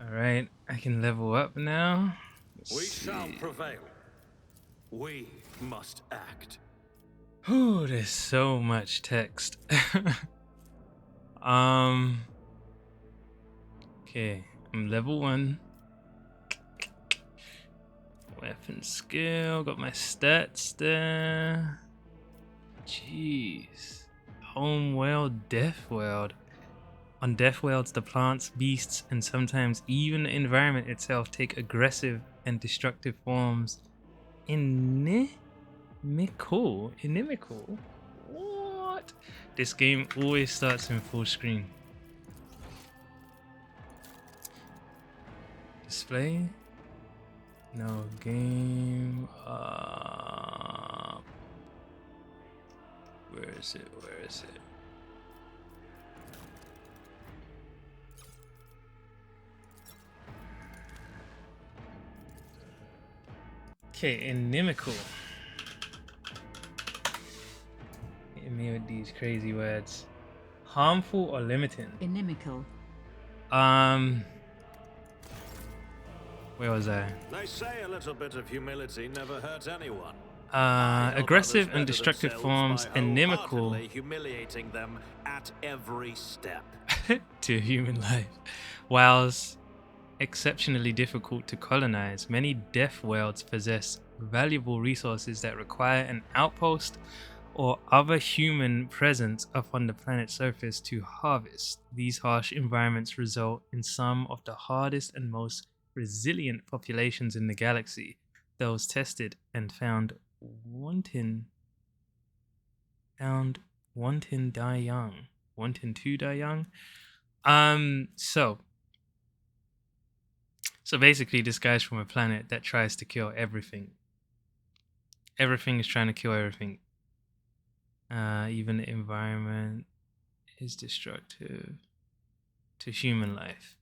Alright, I can level up now. Let's We shall see. prevail. We must act. Oh, there's so much text. um okay, I'm level 1. Weapon skill, got my stats there. Jeez. Home world, death world. On death worlds, the plants, beasts, and sometimes even the environment itself take aggressive and destructive forms. Inimical? What? This game always starts in full screen. Display? No game. Where is it? Where is it? Okay, inimical. Hit me with these crazy words. Harmful or limiting? Inimical. Where was I? They say a little bit of humility never hurt anyone. Aggressive and destructive forms, inimical humiliating them at every step. to human life. Whilst exceptionally difficult to colonize, many death worlds possess valuable resources that require an outpost or other human presence upon the planet's surface to harvest. These harsh environments result in some of the hardest and most resilient populations in the galaxy. Those tested and found wanting die young. Wanting to die young. So basically this guy's from a planet that tries to kill everything. Everything is trying to kill everything. Even the environment is destructive to human life.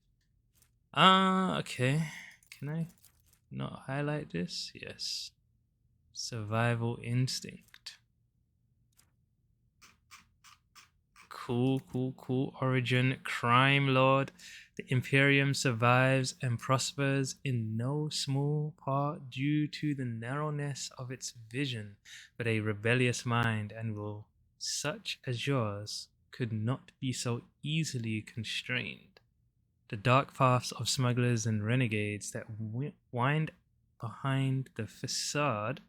Okay. Can I not highlight this? Yes. Survival instinct. Cool. Origin, crime lord. The Imperium survives and prospers in no small part due to the narrowness of its vision, but a rebellious mind and will such as yours could not be so easily constrained. The dark paths of smugglers and renegades that wind behind the facade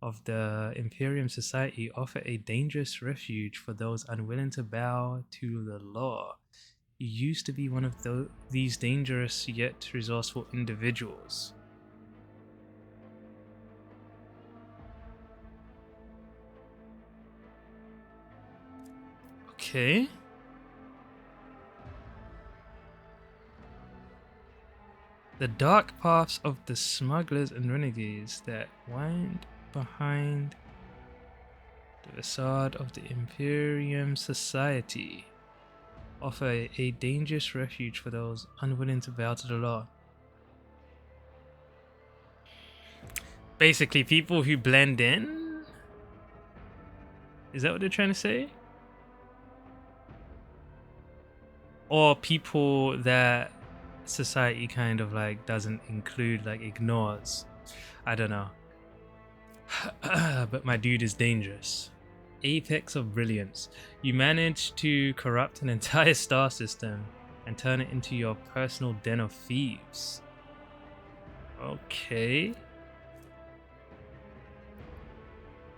of the Imperium society offer a dangerous refuge for those unwilling to bow to the law. You used to be one of these dangerous yet resourceful individuals. Okay. The dark paths of the smugglers and renegades that wind behind the facade of the Imperium society offer a dangerous refuge for those unwilling to bow to the law. Basically, people who blend in? Is that what they're trying to say? Or people that society kind of like doesn't include, like ignores. I don't know. But my dude is dangerous. Apex of brilliance. You manage to corrupt an entire star system and turn it into your personal den of thieves. Okay.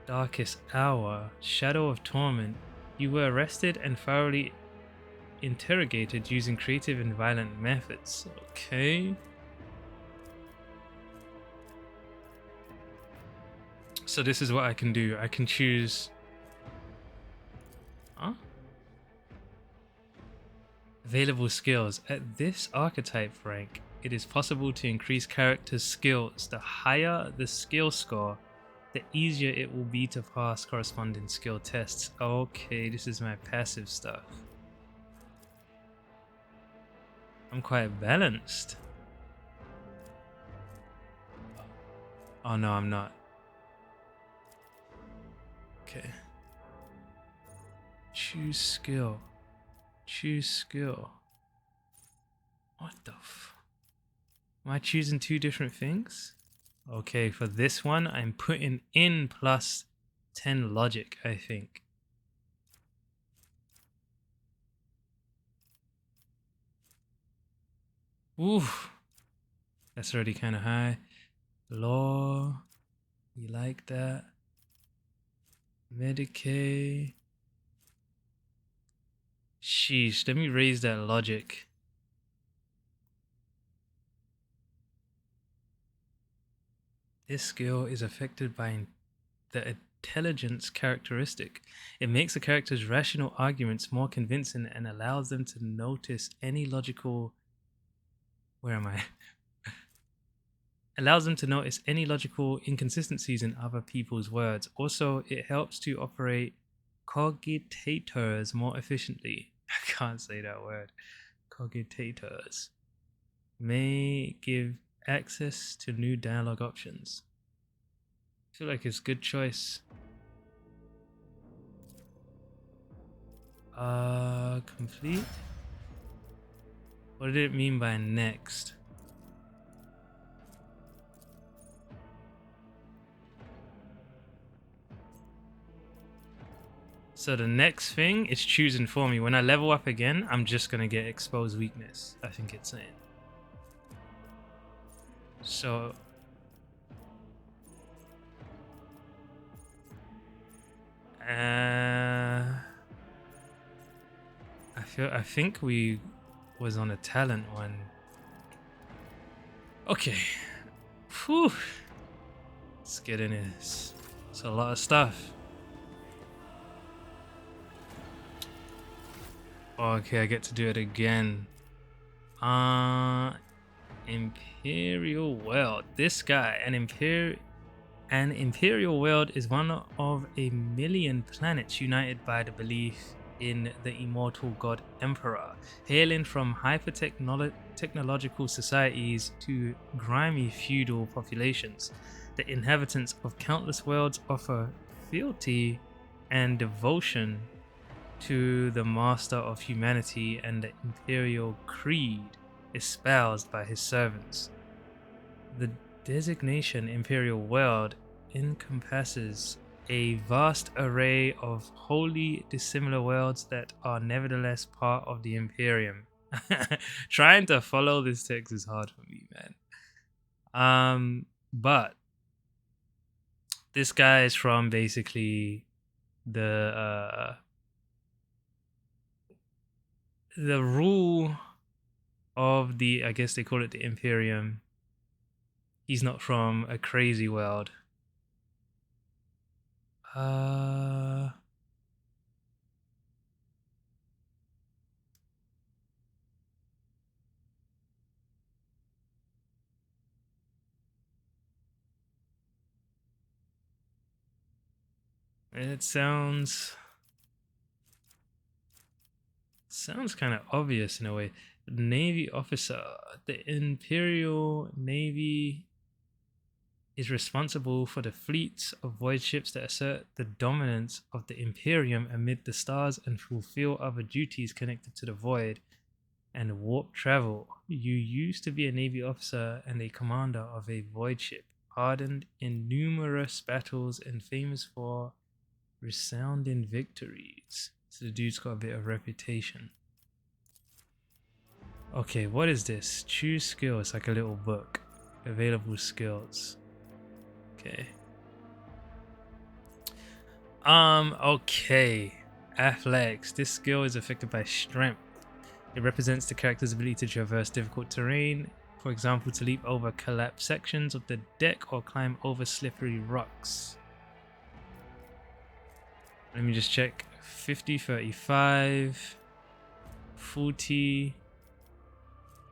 Darkest hour. Shadow of torment. You were arrested and thoroughly interrogated using creative and violent methods. Okay. So this is what I can do. I can choose... Huh? Available skills. At this archetype rank, it is possible to increase characters' skills. The higher the skill score, the easier it will be to pass corresponding skill tests. Okay, this is my passive stuff. I'm quite balanced. Oh no, I'm not. Okay. Choose skill. Choose skill. What the f... Am I choosing two different things? Okay, for this one, I'm putting in plus 10 logic, I think. Oof, that's already kind of high. Law, we like that. Medicaid. Sheesh, let me raise that logic. This skill is affected by the intelligence characteristic. It makes a character's rational arguments more convincing and allows them to notice any logical. Where am I? Allows them to notice any logical inconsistencies in other people's words. Also, it helps to operate cogitators more efficiently. I can't say that word. Cogitators may give access to new dialogue options. I feel like it's a good choice. Complete? What did it mean by next? So the next thing is choosing for me. When I level up again, I'm just gonna get exposed weakness, I think it's saying. So I think we was on a talent one. Okay. Whew. Let's get in this. It's a lot of stuff. Okay, I get to do it again. Imperial World. This guy, an Imperial World is one of a million planets united by the belief in the immortal god Emperor. Hailing from hyper-technological societies to grimy feudal populations, the inhabitants of countless worlds offer fealty and devotion to the master of humanity and the imperial creed espoused by his servants. The designation Imperial World encompasses a vast array of wholly dissimilar worlds that are nevertheless part of the Imperium. Trying to follow this text is hard for me, man. But this guy is from basically the rule of the, I guess they call it the Imperium. He's not from a crazy world. It sounds kind of obvious in a way. Navy officer. The Imperial Navy is responsible for the fleets of void ships that assert the dominance of the Imperium amid the stars and fulfill other duties connected to the void and warp travel. You used to be a Navy officer and a commander of a void ship, hardened in numerous battles and famous for resounding victories. So the dude's got a bit of reputation. Okay, what is this? Choose skill. It's like a little book. Available skills. Okay. Okay. Athletics. This skill is affected by strength. It represents the character's ability to traverse difficult terrain, for example, to leap over collapsed sections of the deck or climb over slippery rocks. Let me just check. 50, 35, 40,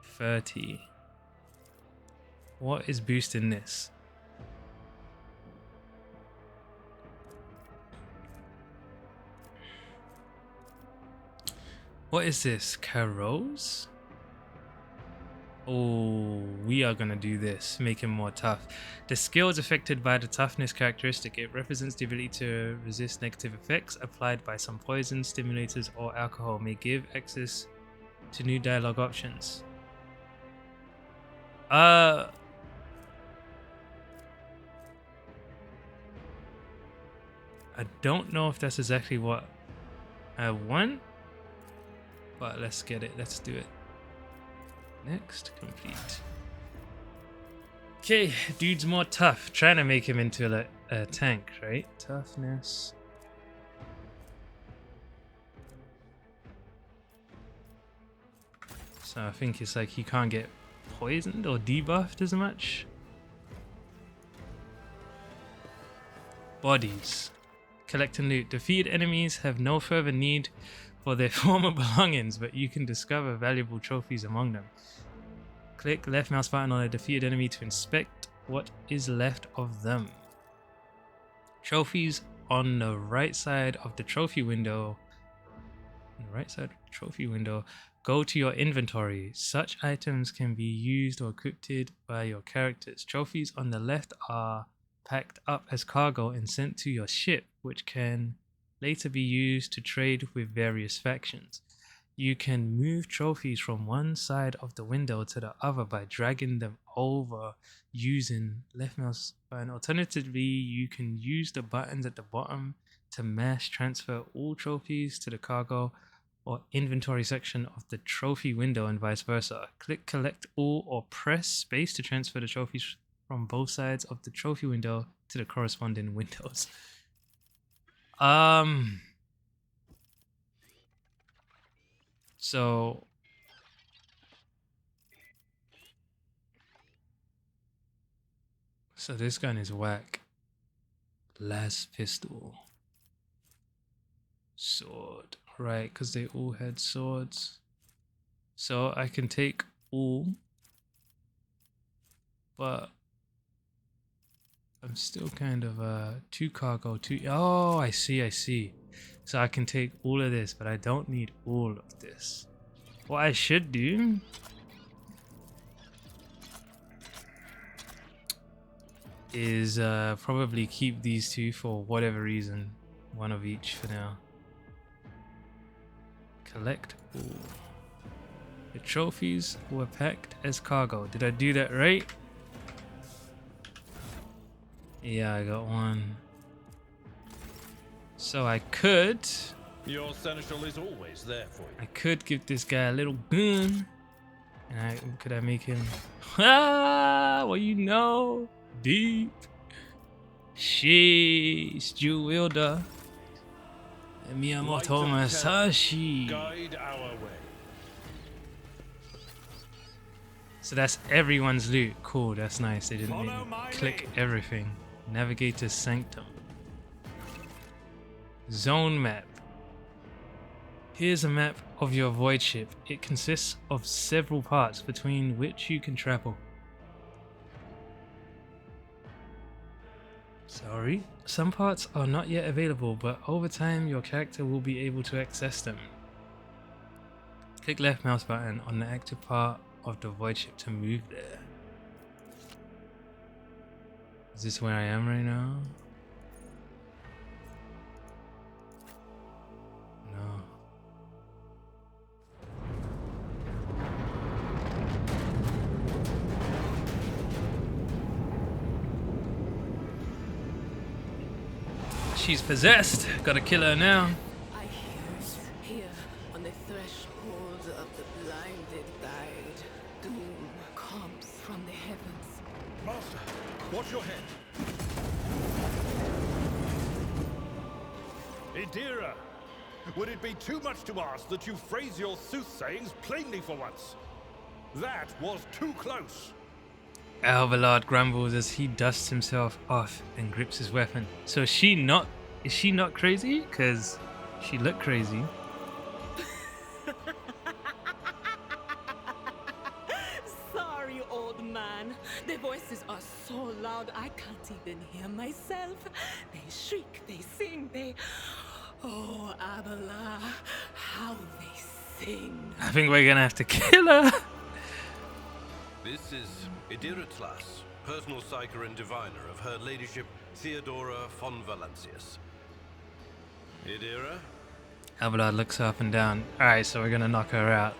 30. What is boosting this? What is this? Carols? Oh, we are gonna do this, make him more tough. The skill is affected by the toughness characteristic. It represents the ability to resist negative effects applied by some poisons, stimulators, or alcohol. May give access to new dialogue options. I don't know if that's exactly what I want, but let's get it. Let's do it. Next, complete. Okay, dude's more tough. Trying to make him into a tank, right? Toughness. So I think it's like he can't get poisoned or debuffed as much. Bodies. Collect and loot. Defeated enemies have no further need for their former belongings, but you can discover valuable trophies among them. Click left mouse button on a defeated enemy to inspect what is left of them. Trophies on the right side of the trophy window. On the right side of the trophy window, go to your inventory. Such items can be used or equipped by your characters. Trophies on the left are packed up as cargo and sent to your ship, which can later be used to trade with various factions. You can move trophies from one side of the window to the other by dragging them over using left mouse button. Alternatively, you can use the buttons at the bottom to mass transfer all trophies to the cargo or inventory section of the trophy window and vice versa. Click collect all or press space to transfer the trophies from both sides of the trophy window to the corresponding windows. So this gun is whack. Las pistol. Sword. Right, because they all had swords. So I can take all, but I'm still kind of two cargo, two. Oh, I see. So I can take all of this, but I don't need all of this. What I should do is probably keep these two for whatever reason, one of each for now. Collect all. The trophies were packed as cargo. Did I do that right? Yeah, I got one. So I could. Your seneschal is always there for you. I could give this guy a little gun. And could I make him? Ah, well, you know, deep. Sheesh, Jew wielder. Miyamoto Masashi. Guide our way. So that's everyone's loot. Cool, that's nice. They didn't Follow really my click lead. everything. Navigator's Sanctum. Zone map. Here's a map of your void ship. It consists of several parts between which you can travel. Sorry. Some parts are not yet available, but over time your character will be able to access them. Click left mouse button on the active part of the void ship to move there. Is this where I am right now? No. She's possessed. Gotta kill her now. I hear here on the threshold of the blinded guide. Doom comes from the heavens. Master, watch your head. Idira, would it be too much to ask that you phrase your soothsayings plainly for once? That was too close. Alvalard grumbles as he dusts himself off and grips his weapon. So is she not crazy? Because she looked crazy. Sorry, old man. Their voices are so loud I can't even hear myself. They shriek, they sing, they... Oh, Abala, how they sing. I think we're gonna have to kill her. This is Idira Tlas, personal psyker and diviner of Her Ladyship Theodora von Valancius. Idira? Alvalard looks up and down. Alright, so we're gonna knock her out.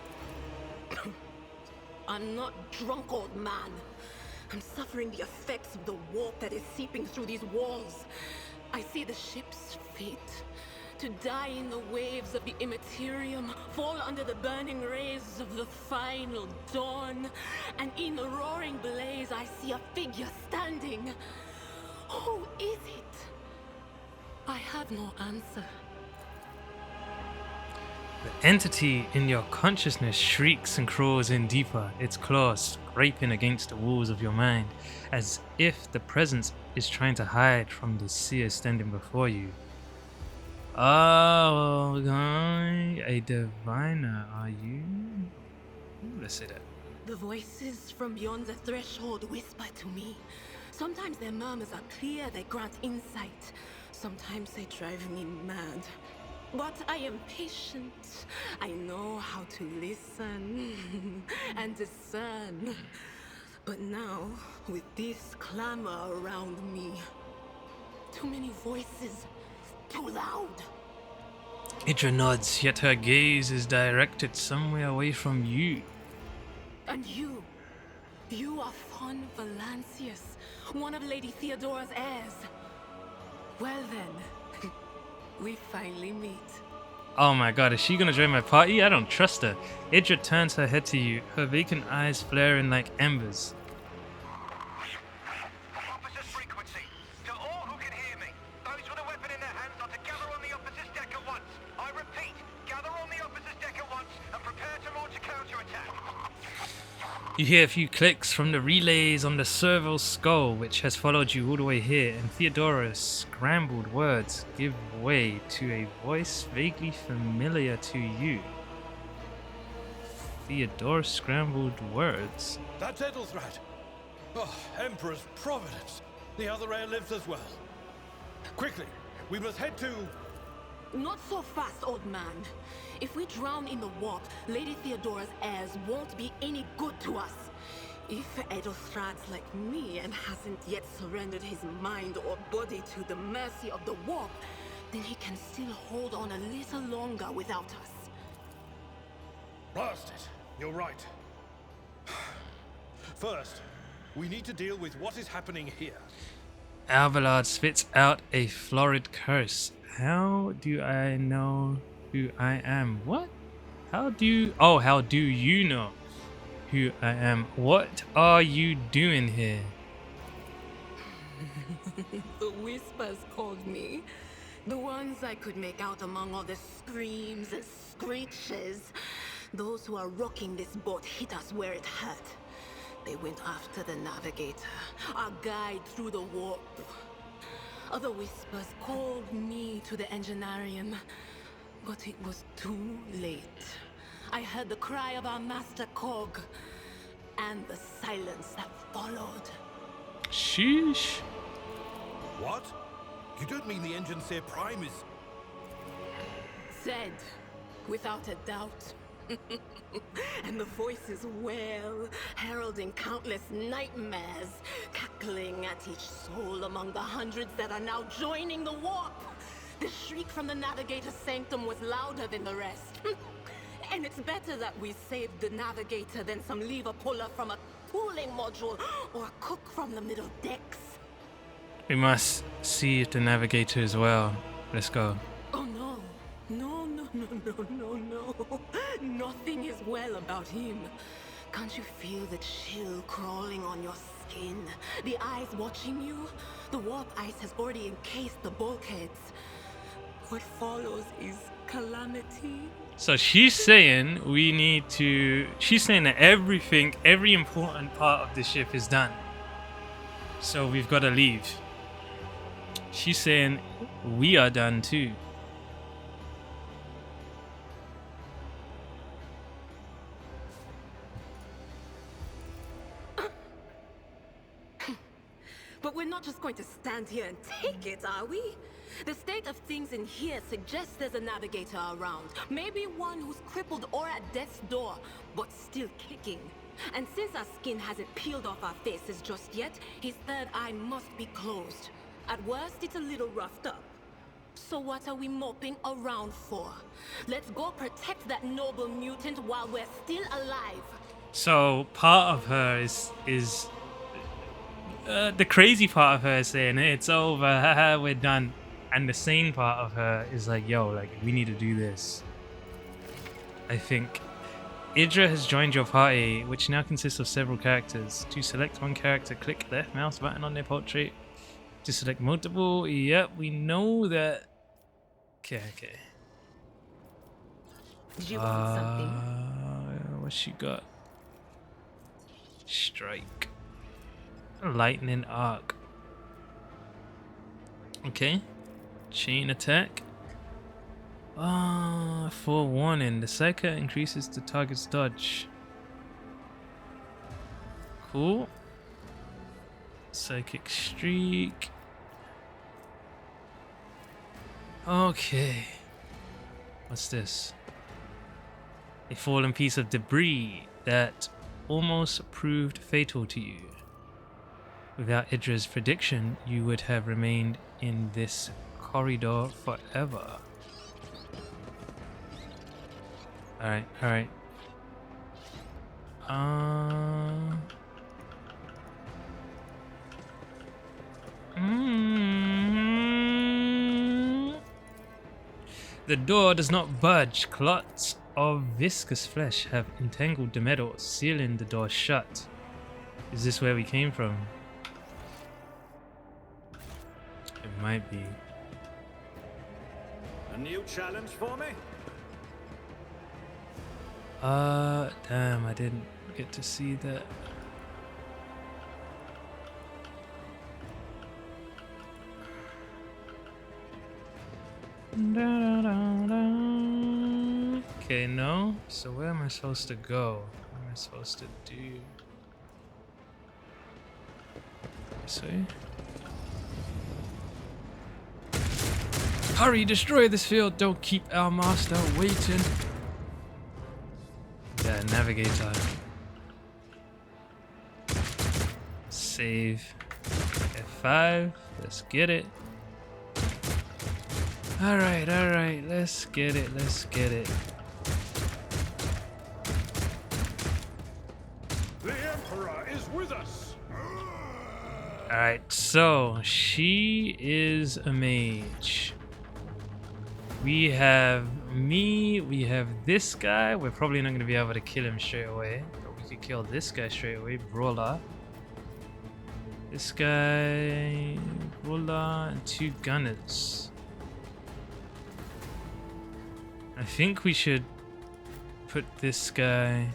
I'm not drunk, old man. I'm suffering the effects of the warp that is seeping through these walls. I see the ship's fate. To die in the waves of the immaterium, fall under the burning rays of the final dawn. And in the roaring blaze, I see a figure standing. Who is it? I have no answer. The entity in your consciousness shrieks and crawls in deeper, its claws scraping against the walls of your mind, as if the presence is trying to hide from the seer standing before you. Oh, guy, a diviner, are you? Ooh, let's say that. The voices from beyond the threshold whisper to me. Sometimes their murmurs are clear, they grant insight. Sometimes they drive me mad. But I am patient. I know how to listen and discern. But now, with this clamor around me, too many voices, too loud. Idra nods, yet her gaze is directed somewhere away from you. And you are Von Valancius, one of Lady Theodora's heirs. Well then, we finally meet. Oh my god, is she gonna join my party? I don't trust her. Idra turns her head to you, her vacant eyes flaring like embers. Opposite frequency. To all who can hear me, those with a weapon in their hands are to gather on the opposite deck at once. I repeat, gather on the opposite deck at once and prepare to launch a counterattack. You hear a few clicks from the relays on the servo skull, which has followed you all the way here, and Theodora's scrambled words give way to a voice vaguely familiar to you. Theodora's scrambled words? That's Edelthrad. Oh, Emperor's Providence. The other heir lives as well. Quickly, we must head to... Not so fast, old man. If we drown in the warp, Lady Theodora's heirs won't be any good to us. If Edelthrad's like me and hasn't yet surrendered his mind or body to the mercy of the warp, then he can still hold on a little longer without us. Blast it. You're right. First, we need to deal with what is happening here. Alvalard spits out a florid curse. How do I know who I am? What? How do you know who I am? What are you doing here? The whispers called me. The ones I could make out among all the screams and screeches. Those who are rocking this boat hit us where it hurt. They went after the navigator, our guide through the warp. Other whispers called me to the enginarium, but it was too late. I heard the cry of our master Cog, and the silence that followed. Sheesh. What? You don't mean the Engineer Prime is... Said, without a doubt. And the voices wail, heralding countless nightmares, cackling at each soul among the hundreds that are now joining the warp. The shriek from the navigator's sanctum was louder than the rest. And it's better that we saved the navigator than some lever puller from a cooling module or a cook from the middle decks. We must see the navigator as well. Let's go. Oh no. No. Nothing is well about him. Can't you feel the chill crawling on your skin? The eyes watching you? The warp ice has already encased the bulkheads. What follows is calamity. So she's saying she's saying that every important part of the ship is done. So we've got to leave. She's saying we are done too. But we're not just going to stand here and take it, are we? The state of things in here suggests there's a navigator around. Maybe one who's crippled or at death's door, but still kicking. And since our skin hasn't peeled off our faces just yet, his third eye must be closed. At worst, it's a little roughed up. So what are we moping around for? Let's go protect that noble mutant while we're still alive. So part of her is the crazy part of her is saying it's over, haha, we're done, and the sane part of her is like, yo, like we need to do this. I think Idra has joined your party, which now consists of several characters. To select one character, click left mouse button on their portrait. To select multiple, yep, we know that. Okay. Did you want something? What she got? Strike. Lightning arc. Okay. Chain attack. Forewarning. The psyker increases the target's dodge. Cool. Psychic streak. Okay. What's this? A fallen piece of debris that almost proved fatal to you. Without Idra's prediction, you would have remained in this corridor forever. Alright. The door does not budge. Clots of viscous flesh have entangled the metal, sealing the door shut. Is this where we came from? It might be. A new challenge for me? Damn, I didn't get to see that. Okay, no. So where am I supposed to go? What am I supposed to do? This way. Hurry, destroy this field. Don't keep our master waiting. Yeah, navigator. Save. F5. Let's get it. Alright. Let's get it. The Emperor is with us! Alright, so she is a mage. We have me, we have this guy. We're probably not going to be able to kill him straight away, but we could kill this guy straight away, Brawler. This guy, Brawler, and 2 gunners. I think we should put this guy...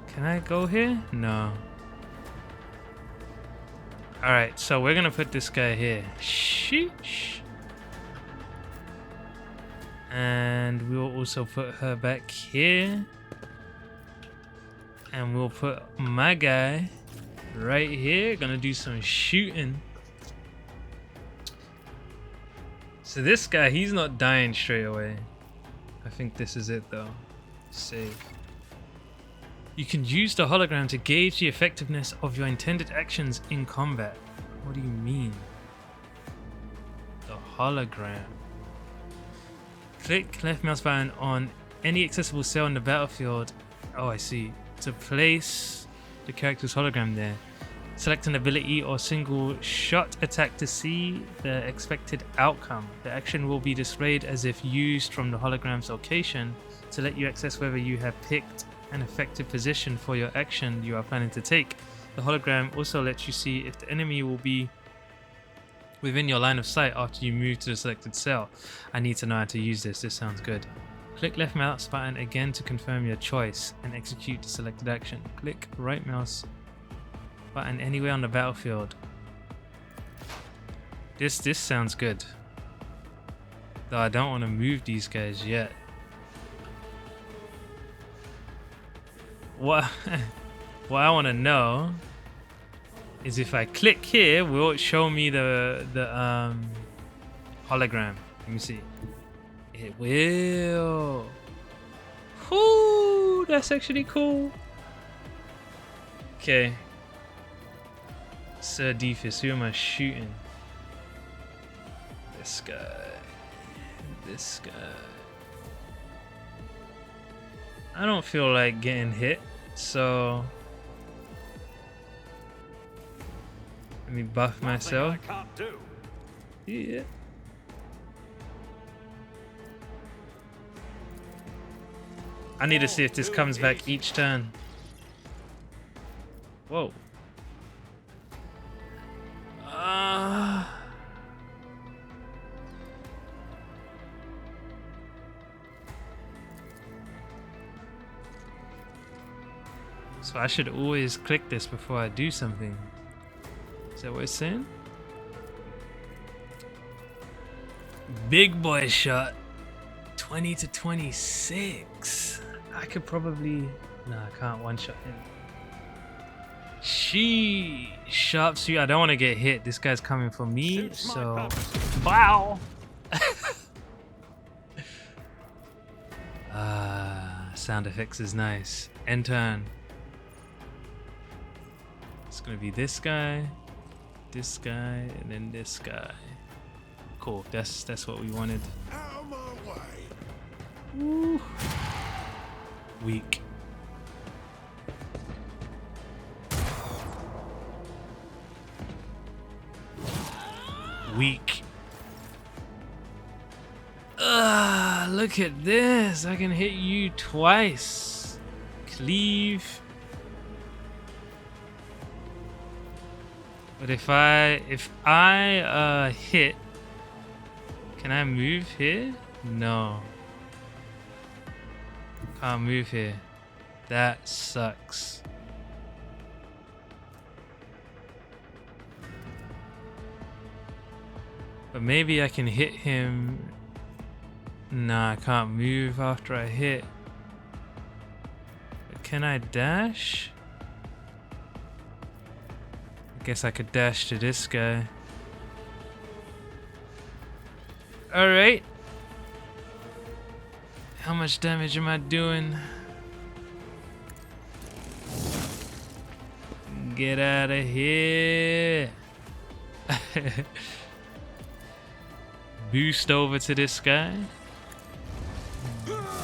Can I go here? No. Alright, so we're gonna put this guy here. Sheesh. And we'll also put her back here. And we'll put my guy right here. Gonna do some shooting. So this guy, he's not dying straight away. I think this is it though. Save. You can use the hologram to gauge the effectiveness of your intended actions in combat. What do you mean? The hologram. Click left mouse button on any accessible cell in the battlefield. Oh, I see. To place the character's hologram there. Select an ability or single shot attack to see the expected outcome. The action will be displayed as if used from the hologram's location to let you access whether you have picked an effective position for your action you are planning to take. The hologram also lets you see if the enemy will be within your line of sight after you move to the selected cell. I need to know how to use this. This sounds good. Click left mouse button again to confirm your choice and execute the selected action. Click right mouse button anywhere on the battlefield. This sounds good. Though I don't want to move these guys yet. What I want to know is if I click here, will it show me the hologram? Let me see. It will. Whoo, that's actually cool. Okay. Sir Deefus, who am I shooting? This guy. This guy. I don't feel like getting hit, so let me buff myself. Nothing I can't do. Yeah. I need to see if this comes back each turn. Whoa. So I should always click this before I do something. Is that what it's saying? Big boy shot. 20 to 26. I could probably... No, I can't one-shot him. Sharpshooter. I don't want to get hit. This guy's coming for me, so... Wow! Sound effects is nice. End turn. It's gonna be this guy, and then this guy. Cool. That's what we wanted. Out of my way. Woo. Weak. Weak. Look at this. I can hit you twice. Cleave. But if I hit, can I move here? No. Can't move here. That sucks. But maybe I can hit him. Nah, I can't move after I hit. But can I dash? I guess I could dash to this guy. Alright. How much damage am I doing? Get out of here. Boost over to this guy.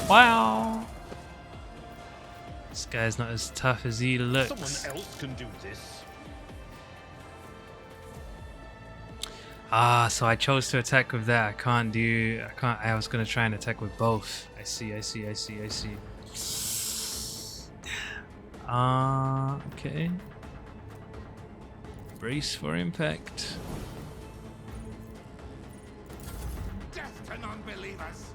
Wow. This guy's not as tough as he looks. Someone else can do this. So I chose to attack with that. I was gonna try and attack with both. I see. Okay. Brace for impact. Death to non-believers.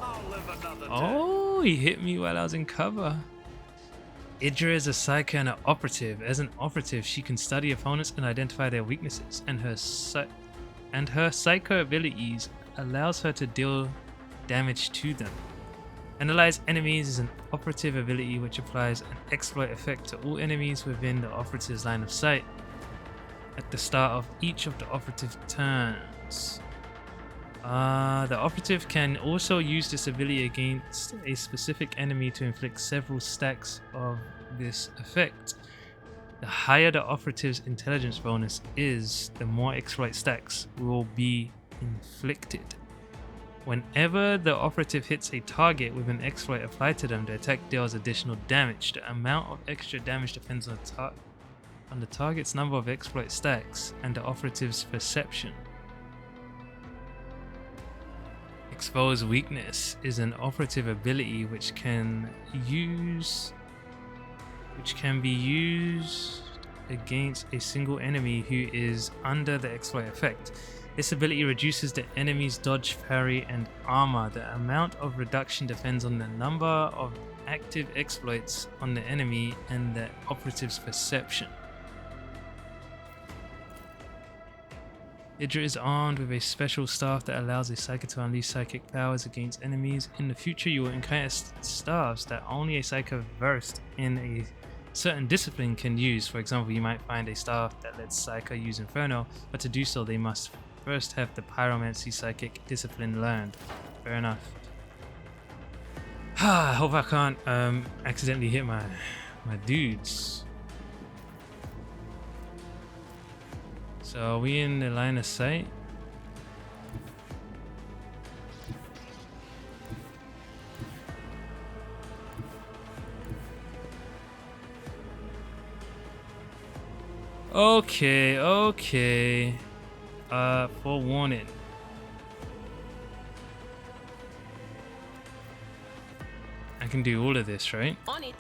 I'll live another day. Oh, he hit me while I was in cover. Idra is a psyker and an operative. As an operative, she can study opponents and identify their weaknesses, and her psycho abilities allows her to deal damage to them. Analyze enemies is an operative ability which applies an exploit effect to all enemies within the operative's line of sight at the start of each of the operative turns. The operative can also use this ability against a specific enemy to inflict several stacks of this effect. The higher the operative's intelligence bonus is, the more exploit stacks will be inflicted. Whenever the operative hits a target with an exploit applied to them, the attack deals additional damage. The amount of extra damage depends on the target's number of exploit stacks and the operative's perception. Expose Weakness is an operative ability which can be used against a single enemy who is under the exploit effect. This ability reduces the enemy's dodge, parry, and armor. The amount of reduction depends on the number of active exploits on the enemy and the operative's perception. Idra is armed with a special staff that allows a psyker to unleash psychic powers against enemies. In the future, you will encounter staffs that only a psyker versed in a certain discipline can use. For example, you might find a staff that lets psyker use Inferno, but to do so, they must first have the pyromancy psychic discipline learned. Fair enough. I hope I can't accidentally hit my my dudes. So are we in the line of sight? Okay, okay. Forewarning. I can do all of this, right? On it.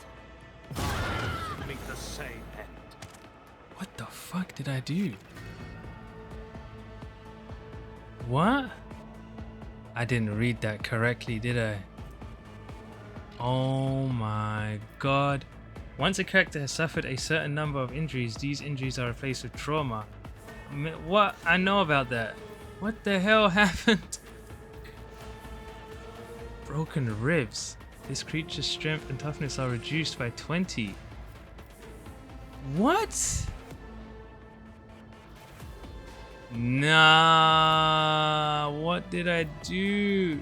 Meet the same end. What the fuck did I do? What? I didn't read that correctly, did I? Oh my god. Once a character has suffered a certain number of injuries, these injuries are replaced with trauma. What? I know about that. What the hell happened? Broken ribs. This creature's strength and toughness are reduced by 20. What? Nah, what did I do?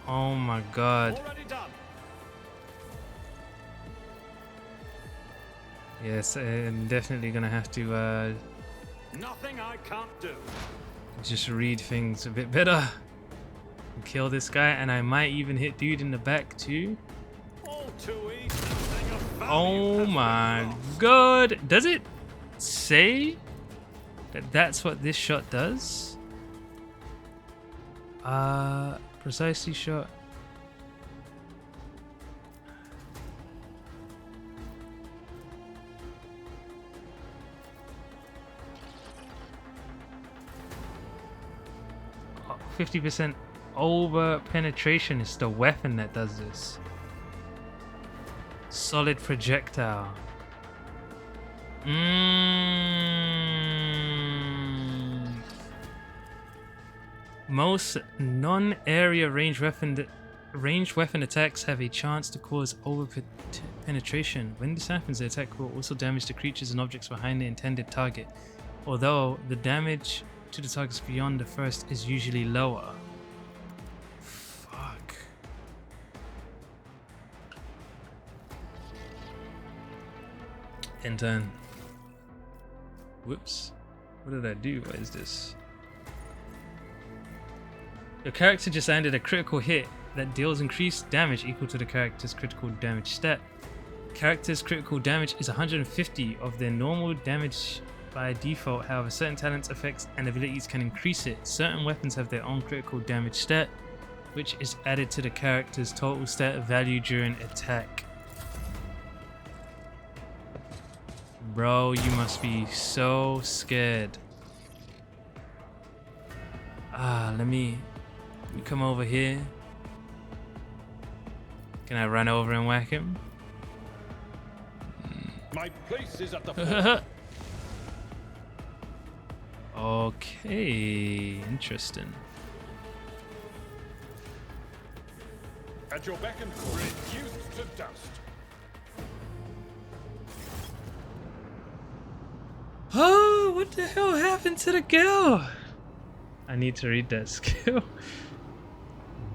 Oh my god. Already done. Yes, I'm definitely gonna have to Nothing I can't do. just read things a bit better. Kill this guy, and I might even hit dude in the back too. All too easy. Nothing of value Oh has been my lost. god. Does it say that that's what this shot does? Precisely shot. Oh, 50% over penetration is the weapon that does this. Solid projectile. Most non-area ranged weapon attacks have a chance to cause penetration. When this happens, the attack will also damage the creatures and objects behind the intended target, although the damage to the targets beyond the first is usually lower. Fuck. End turn. Whoops. What did I do? What is this? Your character just landed a critical hit that deals increased damage equal to the character's critical damage stat. Character's critical damage is 150 of their normal damage by default. However, certain talents, effects, and abilities can increase it. Certain weapons have their own critical damage stat, which is added to the character's total stat value during attack. Bro, you must be so scared. Let me come over here. Can I run over and whack him? My place is at the front. Okay, interesting. At your beck and call, reduced to dust. Oh, what the hell happened to the girl? I need to read that skill.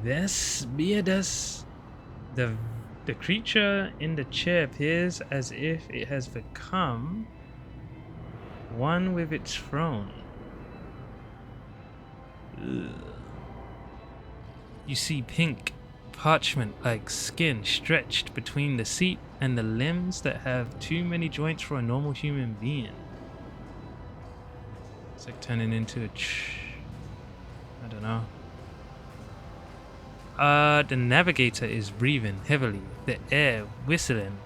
This beardus. The creature in the chair appears as if it has become one with its throne. Ugh. You see pink parchment-like skin stretched between the seat and the limbs that have too many joints for a normal human being. It's like turning into a I don't know. The navigator is breathing heavily, the air whistling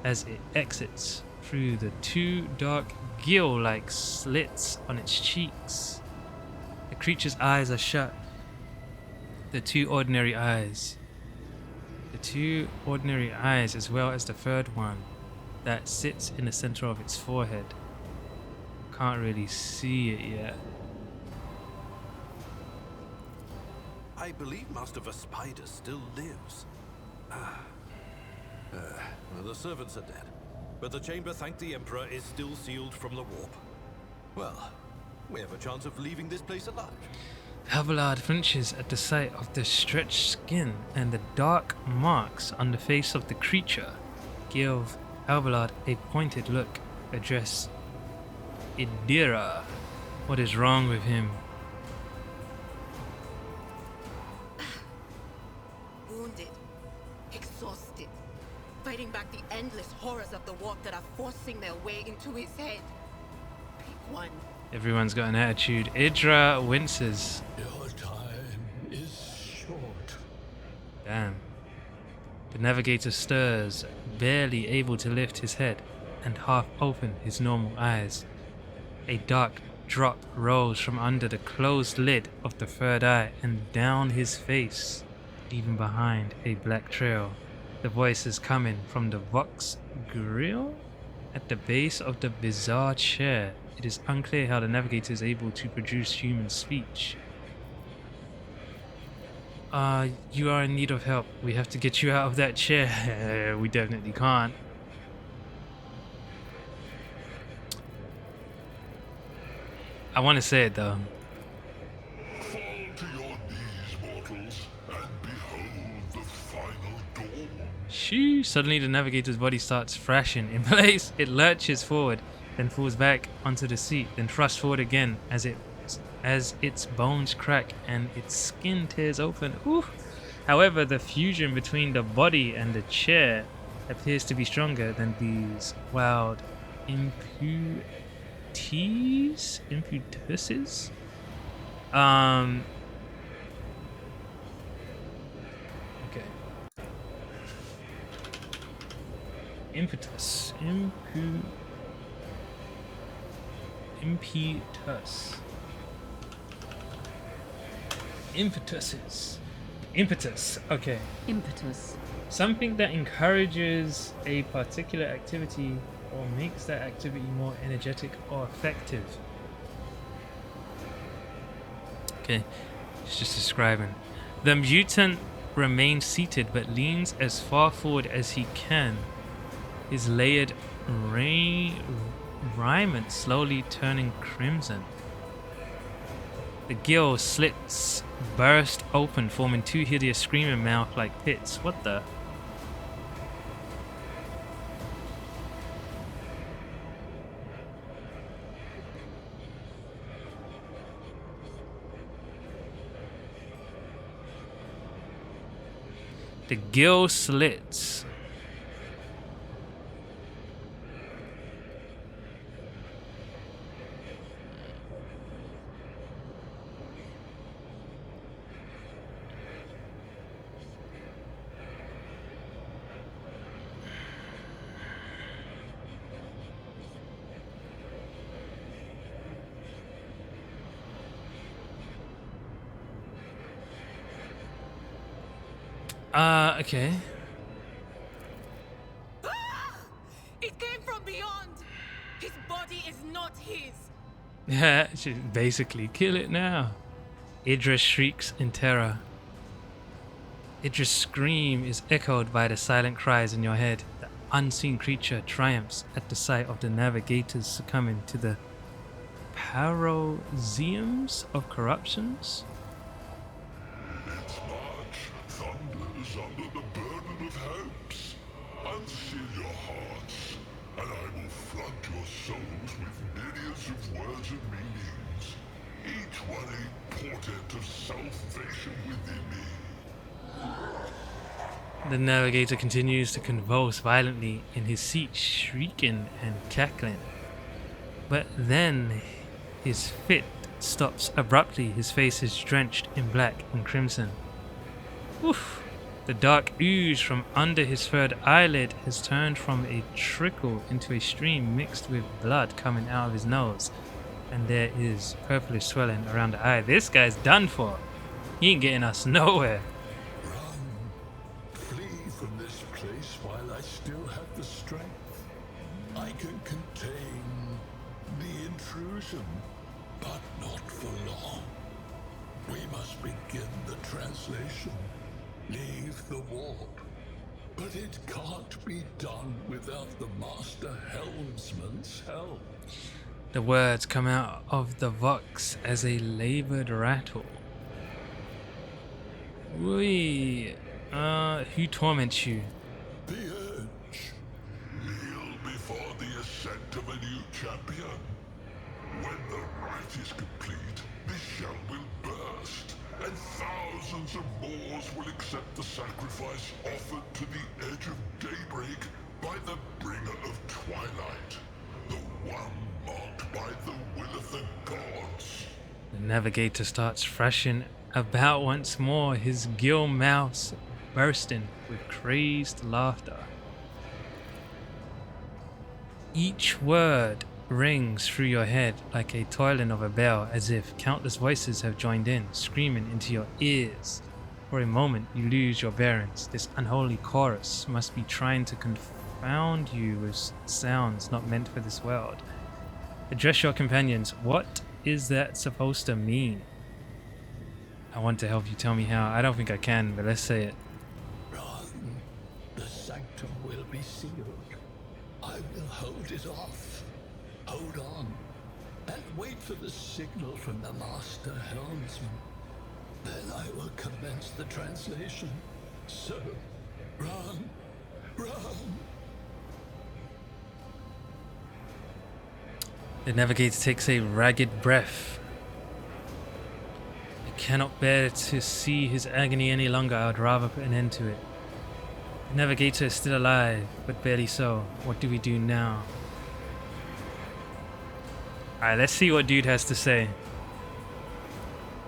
as it exits through the two dark gill-like slits on its cheeks. The creature's eyes are shut. The two ordinary eyes, as well as the third one that sits in the center of its forehead. Can't really see it yet. I believe Master Vespider still lives. Well, the servants are dead, but the chamber, thank the Emperor, is still sealed from the warp. Well, we have a chance of leaving this place alive. Abelard flinches at the sight of the stretched skin and the dark marks on the face of the creature. Give Abelard a pointed look. Address Idira. What is wrong with him? Wounded, exhausted, fighting back the endless horrors of the warp that are forcing their way into his head. Pick one. Everyone's got an attitude. Idra winces. Your time is short. Damn. The navigator stirs, barely able to lift his head and half open his normal eyes. A dark drop rolls from under the closed lid of the third eye and down his face, leaving behind a black trail. The voice is coming from the Vox grill at the base of the bizarre chair. It is unclear how the navigator is able to produce human speech. You are in need of help. We have to get you out of that chair. We definitely can't. I want to say it though. Fall to your knees, mortals, and behold the final dawn. Shoo! Suddenly the navigator's body starts thrashing in place. It lurches forward, then falls back onto the seat, then thrusts forward again as its bones crack and its skin tears open. Ooh. However, the fusion between the body and the chair appears to be stronger than these wild impetuses. Okay. Impetus. Impetus. Okay. Impetus. Something that encourages a particular activity or makes that activity more energetic or effective. Okay, it's just describing. The mutant remains seated but leans as far forward as he can, his layered raiment slowly turning crimson. The gill slits burst open, forming two hideous screaming mouth-like pits. What the? The gill slits. Okay. It came from beyond. His body is not his. Yeah, should basically kill it now. Idris shrieks in terror. Idris' scream is echoed by the silent cries in your head. The unseen creature triumphs at the sight of the navigators succumbing to the paroxysms of corruptions. Its march thunders under the burden of hopes. Unseal your hearts, and I will flood your souls with myriads of words and meanings, each one a portent of salvation within me. The navigator continues to convulse violently in his seat, shrieking and cackling. But then his fit stops abruptly. His face is drenched in black and crimson. Oof! The dark ooze from under his third eyelid has turned from a trickle into a stream mixed with blood coming out of his nose. And there is purplish swelling around the eye. This guy's done for. He ain't getting us nowhere. Flee from this place while I still have the strength. I can contain the intrusion, but not for long. We must begin the translation. Leave the warp. But it can't be done without the Master Helmsman's help. The words come out of the Vox as a labored rattle. Wait. Who torments you? The Edge. Kneel before the ascent of a new champion. When the rite is complete, the shell will burst, and thousands of Moors will accept the sacrifice offered to the Edge of Daybreak by the Bringer of Twilight, the one marked by the will of the gods. The navigator starts thrashing about once more, his gill mouths bursting with crazed laughter. Each word rings through your head like a tolling of a bell, as if countless voices have joined in, screaming into your ears. For a moment, you lose your bearings. This unholy chorus must be trying to confound you with sounds not meant for this world. Address your companions. What is that supposed to mean? I want to help you. Tell me how. I don't think I can, but let's say it. Run. The sanctum will be sealed. I will hold it off. Hold on. And wait for the signal from the master helmsman. Then I will commence the translation. So, run. Run. The navigator takes a ragged breath. I cannot bear to see his agony any longer. I would rather put an end to it. The navigator is still alive, but barely so. What do we do now? Alright, let's see what dude has to say.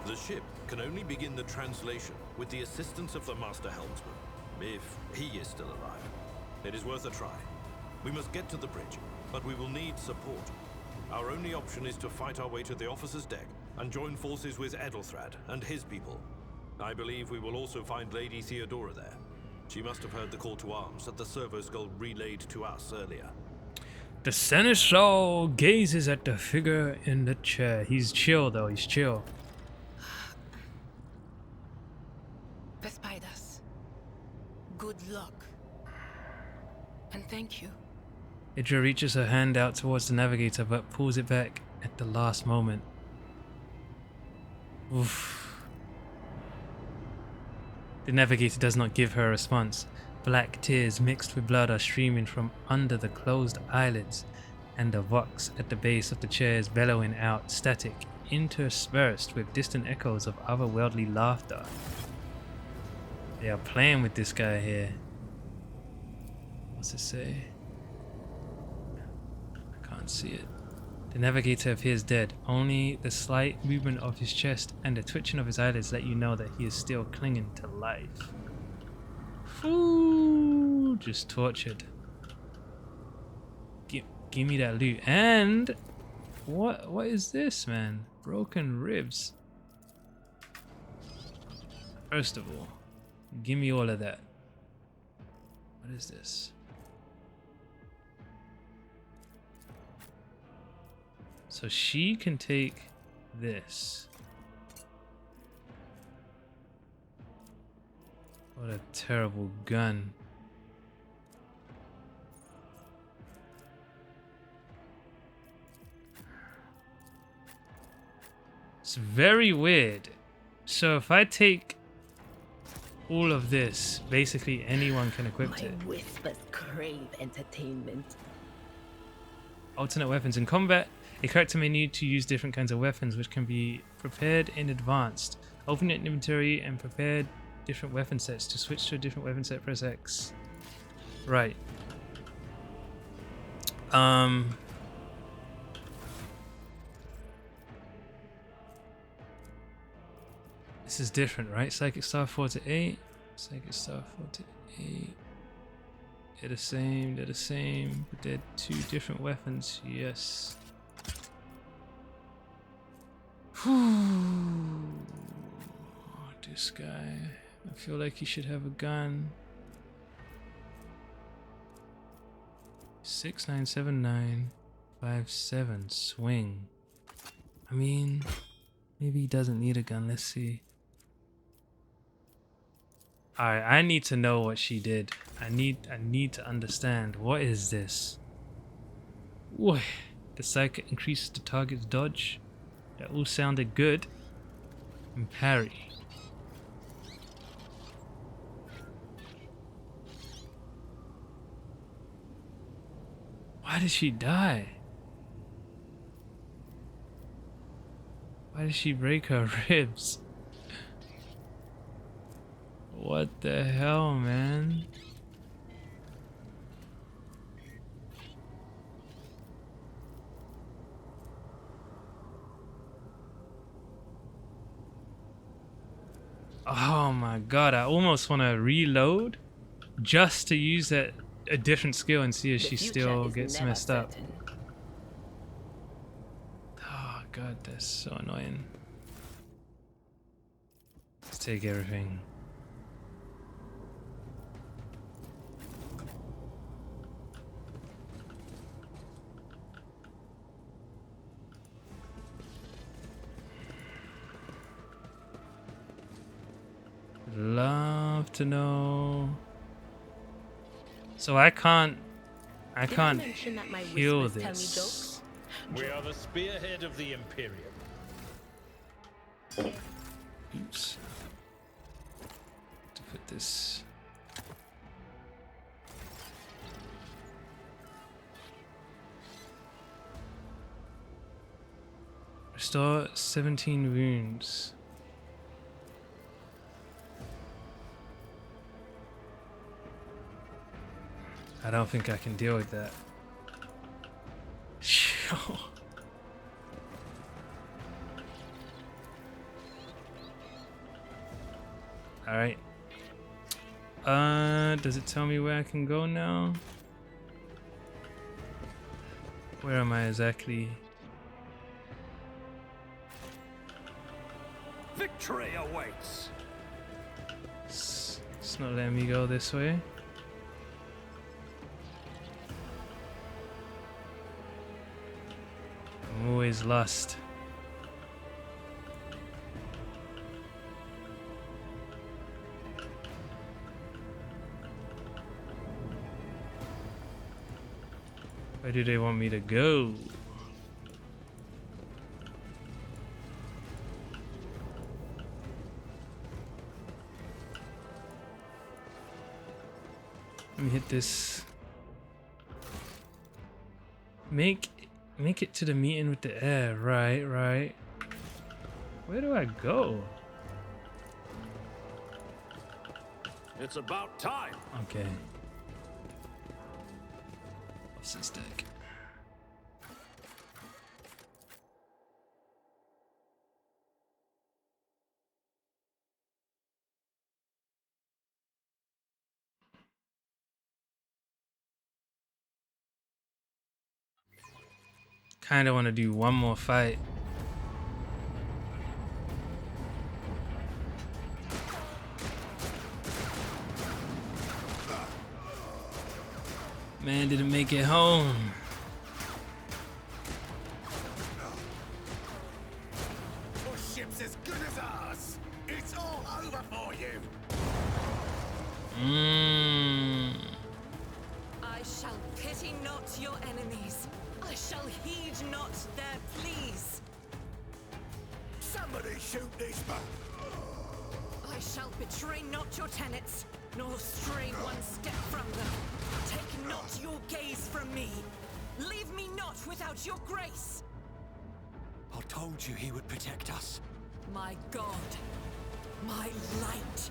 The ship can only begin the translation with the assistance of the Master Helmsman, if he is still alive. It is worth a try. We must get to the bridge, but we will need support. Our only option is to fight our way to the officer's deck and join forces with Edelthrad and his people. I believe we will also find Lady Theodora there. She must have heard the call to arms that the servo skull relayed to us earlier. The seneschal gazes at the figure in the chair. He's chill though, he's chill. Vespidas, good luck. And thank you. Idra reaches her hand out towards the navigator but pulls it back at the last moment. Oof. The navigator does not give her a response. Black tears mixed with blood are streaming from under the closed eyelids, and the vox at the base of the chair is bellowing out, static, interspersed with distant echoes of otherworldly laughter. They are playing with this guy here. What's it say? I can't see it. The navigator appears dead. Only the slight movement of his chest and the twitching of his eyelids let you know that he is still clinging to life. Ooh, just tortured. Give me that loot. And what is this, man? Broken ribs. First of all, give me all of that. What is this? So she can take this. What a terrible gun. It's very weird. So if I take all of this, basically anyone can equip My it. whispers crave entertainment. Alternate weapons. In combat, a character may need to use different kinds of weapons which can be prepared in advance. Open your inventory and prepare different weapon sets. To switch to a different weapon set, press X. Right. This is different, right? Psychic Star 4 to 8. Psychic Star 4 to 8. They're the same, they're the same. But they're two different weapons, yes. Whew. This guy. I feel like he should have a gun. 697957 swing. I mean, maybe he doesn't need a gun. Let's see. Alright, I need to know what she did. I need to understand. What is this? Whoa. The psychic increases the target's dodge. That all sounded good. And parry. Why did she die? Why did she break her ribs? What the hell, man? Oh my god, I almost want to reload just to use a different skill and see if The she future still is gets never messed up. certain. Oh god, that's so annoying. Let's take everything. Love to know. So I can't Did I mention that my heal whispers tell me this. jokes? We are the spearhead of the Imperium. Oops. To put this. Restore 17 wounds. I don't think I can deal with that. Alright. Does it tell me where I can go now? Where am I exactly? Victory awaits. It's not letting me go this way. I'm always lost. Where do they want me to go? Let me hit this. Make it to the meeting with the air. Right. Where do I go? It's about time. Okay. What's this deck? Kind of want to do one more fight. Man didn't make it home. Your ship's as good as ours. It's all over for you. I shall pity not your enemies. I shall heed not their pleas. Somebody shoot these men. I shall betray not your tenets, nor stray one step from them. Take not your gaze from me. Leave me not without your grace. I told you he would protect us. My God, my light,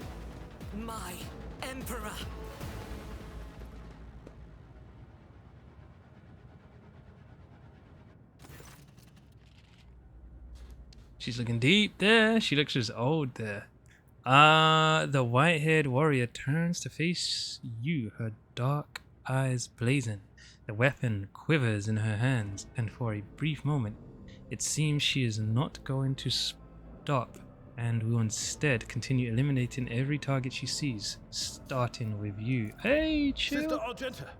my emperor. She's looking deep there. She looks just old there. The white-haired warrior turns to face you, her dark eyes blazing. The weapon quivers in her hands, and for a brief moment, it seems she is not going to stop and will instead continue eliminating every target she sees, starting with you. Hey, chill. Sister Argenta.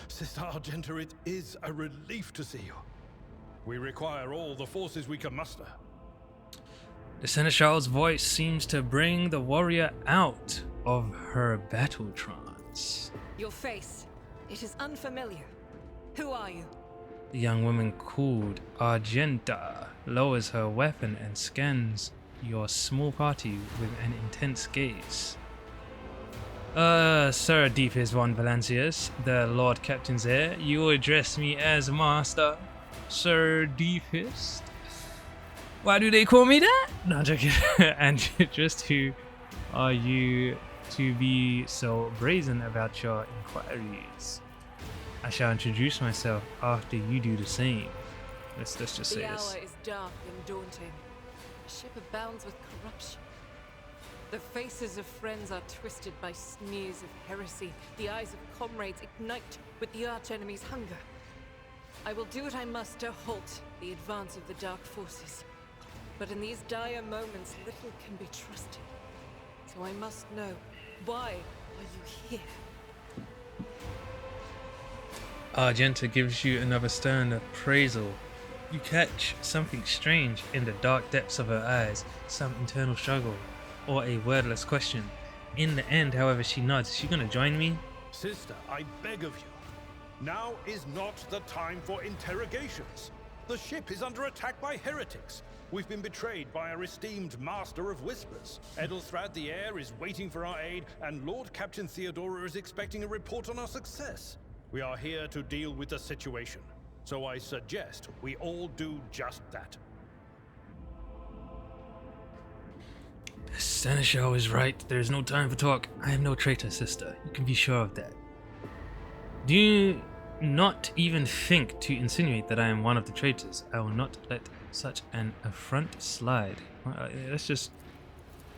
Sister Argenta, it is a relief to see you. We require all the forces we can muster. The Seneschal's voice seems to bring the warrior out of her battle trance. Your face, it is unfamiliar. Who are you? The young woman called Argenta lowers her weapon and scans your small party with an intense gaze. Sir Deepest Von Valancius, the Lord Captain's heir, you will address me as Master, Sir Deepest. Why do they call me that? No, I'm joking. And just who are you to be so brazen about your inquiries? I shall introduce myself after you do the same. Let's just say The this. hour is dark and daunting. The ship abounds with corruption. The faces of friends are twisted by sneers of heresy. The eyes of comrades ignite with the arch-enemy's hunger. I will do what I must to halt the advance of the dark forces. But in these dire moments, little can be trusted. So I must know, why are you here? Argenta gives you another stern appraisal. You catch something strange in the dark depths of her eyes, some internal struggle, or a wordless question. In the end, however, she nods. Is she gonna join me? Sister, I beg of you. Now is not the time for interrogations. The ship is under attack by heretics. We've been betrayed by our esteemed Master of Whispers. Edelthrad the Heir is waiting for our aid, and Lord Captain Theodora is expecting a report on our success. We are here to deal with the situation, so I suggest we all do just that. Seneschal is right. There is no time for talk. I am no traitor, sister. You can be sure of that. Do not even think to insinuate that I am one of the traitors. I will not let such an affront slide. Let's just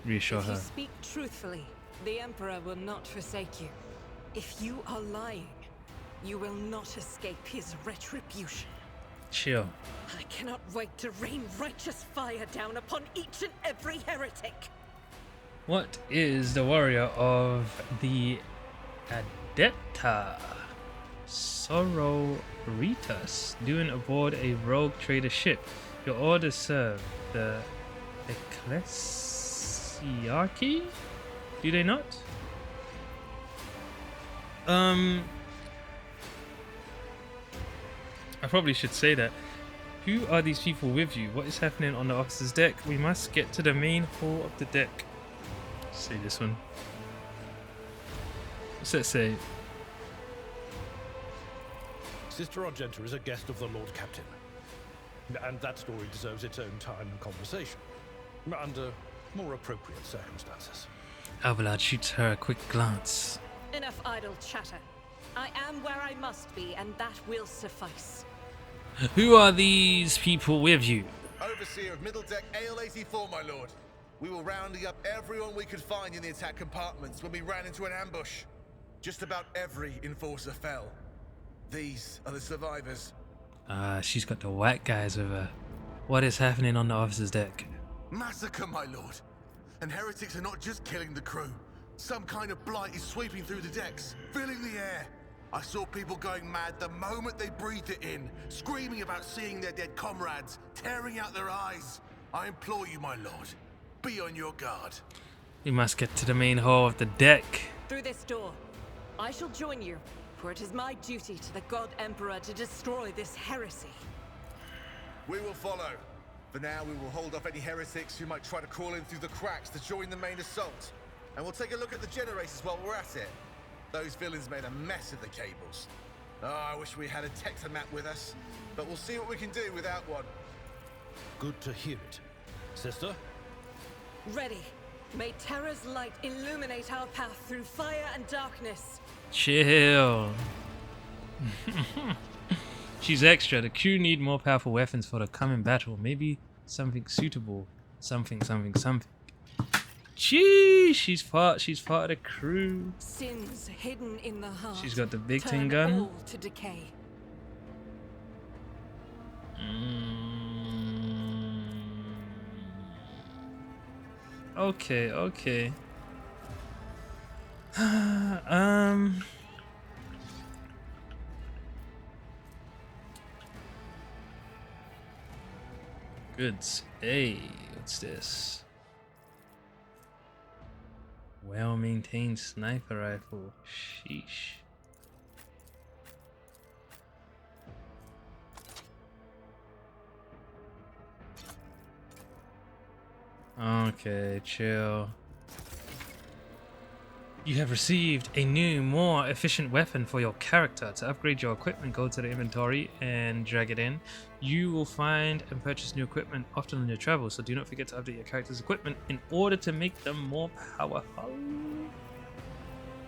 reassure If you her. speak truthfully, the Emperor will not forsake you. If you are lying, you will not escape his retribution. Chill. I cannot wait to rain righteous fire down upon each and every heretic. What is the warrior of the Adepta Sororitas doing aboard a rogue trader ship? Your orders serve the Ecclesiarchy? Do they not? I probably should say that. Who are these people with you? What is happening on the officer's deck? We must get to the main hall of the deck. Say this one. What's that say? Sister Argenta is a guest of the Lord Captain. And that story deserves its own time and conversation. Under more appropriate circumstances. Abelard shoots her a quick glance. Enough idle chatter. I am where I must be, and that will suffice. Who are these people with you? Overseer of Middle Deck AL-84, my lord. We were rounding up everyone we could find in the attack compartments when we ran into an ambush. Just about every enforcer fell. These are the survivors. She's got the white guys with her. What is happening on the officer's deck? Massacre, my lord. And heretics are not just killing the crew. Some kind of blight is sweeping through the decks, filling the air. I saw people going mad the moment they breathed it in, screaming about seeing their dead comrades, tearing out their eyes. I implore you, my lord, be on your guard. We must get to the main hall of the deck. Through this door. I shall join you, for it is my duty to the God Emperor to destroy this heresy. We will follow. For now, we will hold off any heretics who might try to crawl in through the cracks to join the main assault. And we'll take a look at the generators while we're at it. Those villains made a mess of the cables. Oh, I wish we had a Tectomap with us, but we'll see what we can do without one. Good to hear it. Sister? Ready. May terror's light illuminate our path through fire and darkness. Chill. She's extra. The crew need more powerful weapons for the coming battle. Maybe something suitable. Something. Sheesh, she's part of the crew. Sins hidden in the heart. She's got the big turn tin gun. all to decay. Okay. Goods. Hey, what's this? Well-maintained sniper rifle. Sheesh. Okay, chill. You have received a new, more efficient weapon for your character. To upgrade your equipment, go to the inventory and drag it in. You will find and purchase new equipment often on your travels, so do not forget to update your character's equipment in order to make them more powerful.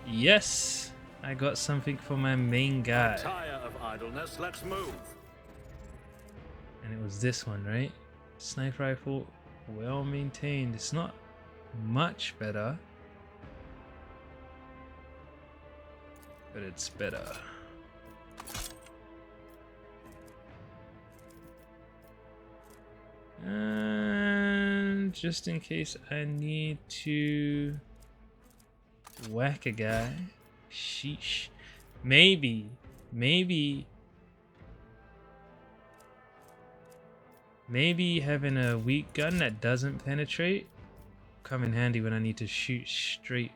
Yes, I got something for my main guy. Tire of idleness, let's move. And it was this one, right? Sniper rifle, well maintained. It's not much better, but it's better. And just in case I need to whack a guy, sheesh. Maybe having a weak gun that doesn't penetrate come in handy when I need to shoot straight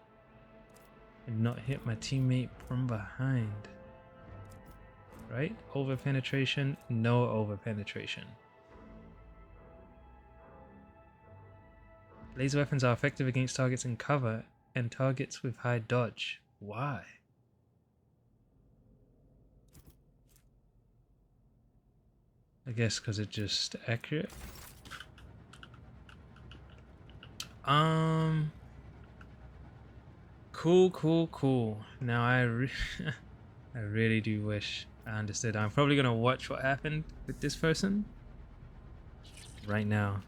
and not hit my teammate from behind. Right? Over penetration, no over penetration. Laser weapons are effective against targets in cover and targets with high dodge. Why? I guess because it's just accurate. Cool. Now I really do wish I understood. I'm probably gonna watch what happened with this person right now.